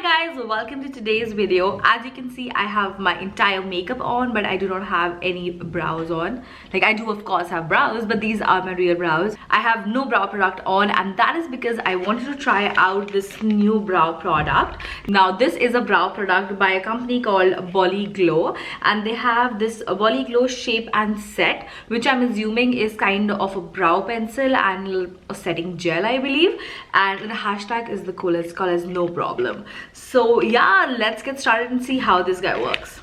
guys, welcome to today's video. As you can see, I have my entire makeup on, but I do not have any brows on. Like, I do of course have brows, but these are my real brows. I have no brow product on, and that is because I wanted to try out this new brow product. Now this is a brow product by a company called BollyBrow, and they have this BollyBrow shape and set, which I'm assuming is kind of a brow pencil and a setting gel, I believe. And the hashtag is the coolest colors, no problem. So yeah, let's get started and see how this guy works.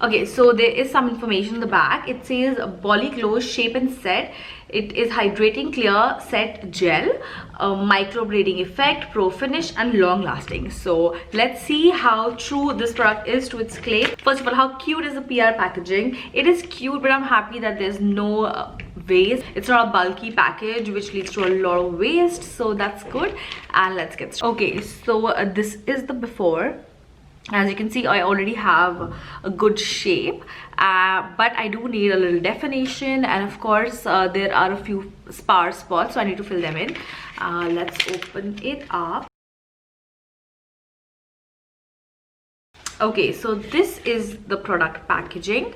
Okay, so there is some information in the back. It says BollyBrow shape and set. It is hydrating clear set gel, microblading effect, pro finish, and long lasting. So let's see how true this product is to its claim. First of all, how cute is the PR packaging? It is cute, but I'm happy that there's no waste. It's not a bulky package which leads to a lot of waste, so that's good. And let's get started. Okay, so this is the before. As you can see, I already have a good shape, but I do need a little definition, and of course there are a few sparse spots, so I need to fill them in. Let's open it up. Okay, so this is the product packaging.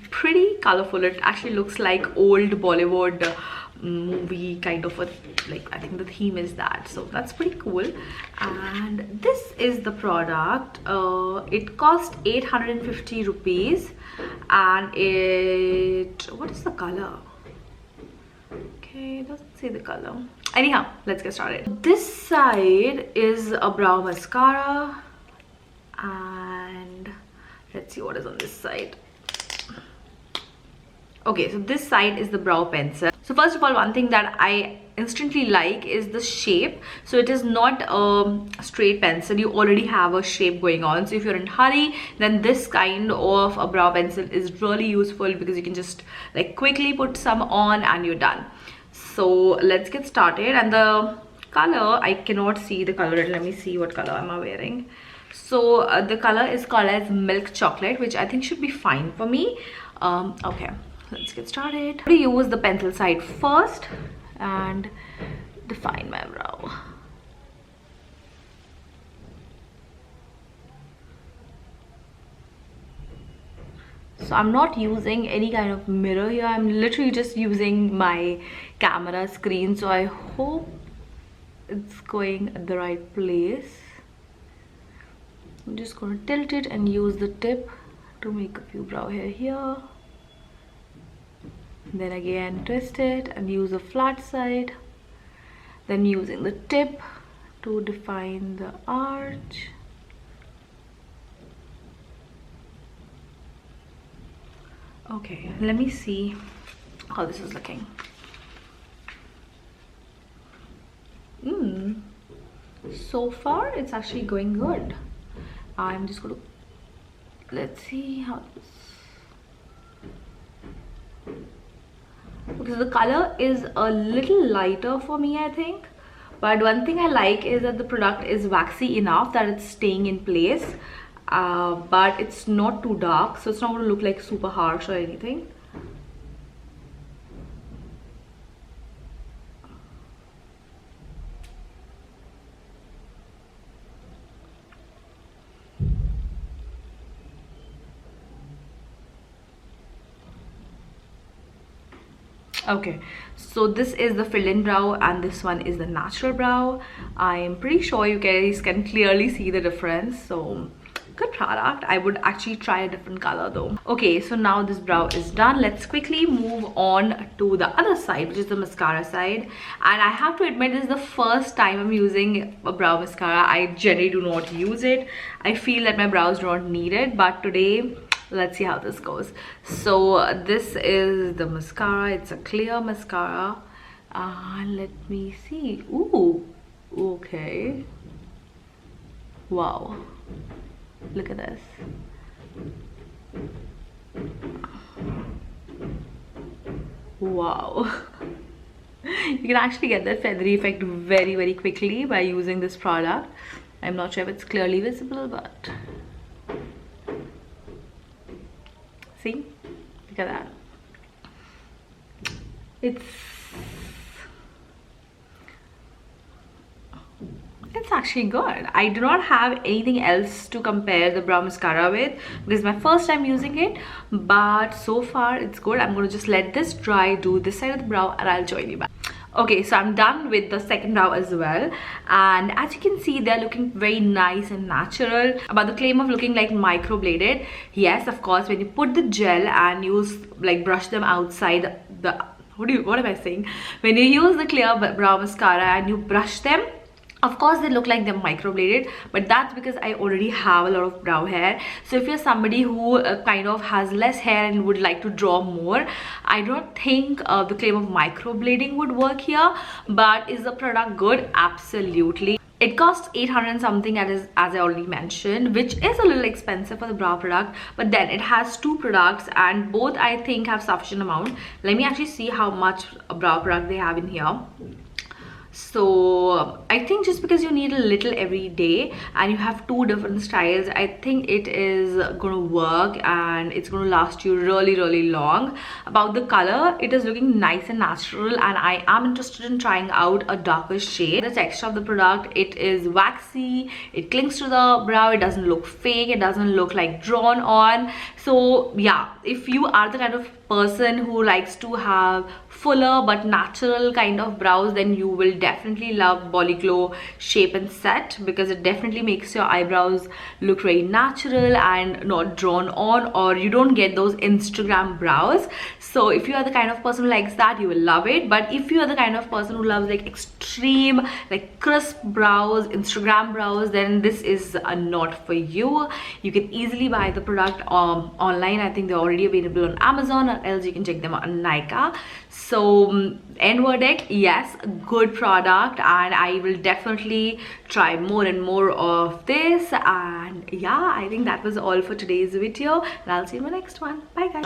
Pretty colorful. It actually looks like old Bollywood movie kind of a, like, I think the theme is that, so that's pretty cool. And this is the product. It cost 850 rupees, and what is the color? Okay, it doesn't say the color. Anyhow, let's get started. This side is a brow mascara, and let's see what is on this side. Okay, so this side is the brow pencil. So first of all, one thing that I instantly like is the shape. So it is not a straight pencil. You already have a shape going on. So if you're in a hurry, then this kind of a brow pencil is really useful, because you can just like quickly put some on and you're done. So let's get started. And the color, I cannot see the color. Let me see what color am I wearing. So the color is called as milk chocolate, which I think should be fine for me. Okay, let's get started. I'm going to use the pencil side first and define my brow. So I'm not using any kind of mirror here. I'm literally just using my camera screen. So I hope it's going at the right place. I'm just going to tilt it and use the tip to make a few brow hair here. Then again twist it and use a flat side. Then using the tip to define the arch. Okay, let me see how this is looking. So far it's actually going good. I'm just going to, let's see how this. Because the color is a little lighter for me, I think. But one thing I like is that the product is waxy enough that it's staying in place. But it's not too dark, so it's not going to look like super harsh or anything. Okay, so this is the fill-in brow and this one is the natural brow. I am pretty sure you guys can clearly see the difference. So good product. I would actually try a different color though. Okay, so now this brow is done. Let's quickly move on to the other side, which is the mascara side. And I have to admit, this is the first time I'm using a brow mascara. I generally do not use it. I feel that my brows do not need it, but today let's see how this goes. So this is the mascara. It's a clear mascara. Let me see. Ooh, okay. Wow, look at this. Wow. You can actually get that feathery effect very, very quickly by using this product. I'm not sure if it's clearly visible, but see, look at that. It's it's actually good. I do not have anything else to compare the brow mascara with because it's my first time using it, but so far it's good. I'm going to just let this dry, do this side of the brow, and I'll join you back. Okay, so I'm done with the second brow as well, and as you can see, they're looking very nice and natural. About the claim of looking like microbladed, yes, of course, when you put the gel and you like brush them outside the what am I saying? When you use the clear brow mascara and you brush them, of course they look like they're microbladed, but that's because I already have a lot of brow hair. So if you're somebody who kind of has less hair and would like to draw more, I don't think the claim of microblading would work here. But is the product good? Absolutely. It costs 800 something, as I already mentioned, which is a little expensive for the brow product, but then it has two products and both I think have sufficient amount. Let me actually see how much brow product they have in here. So I think just because you need a little every day and you have two different styles, I think it is gonna work and it's gonna last you really long. About the color, it is looking nice and natural, and I am interested in trying out a darker shade. The texture of the product, it is waxy, it clings to the brow, it doesn't look fake, it doesn't look like drawn on. So yeah, if you are the kind of person who likes to have fuller but natural kind of brows, then you will definitely love BollyBrow Shape and Set, because it definitely makes your eyebrows look very natural and not drawn on, or you don't get those Instagram brows. So if you are the kind of person who likes that, you will love it. But if you are the kind of person who loves like extreme, like crisp brows, Instagram brows, then this is not for you. You can easily buy the product online. I think they're already available on Amazon, or else you can check them on Nika. So end verdict, yes, good product, and I will definitely try more and more of this. And yeah, I think that was all for today's video, and I'll see you in my next one. Bye guys.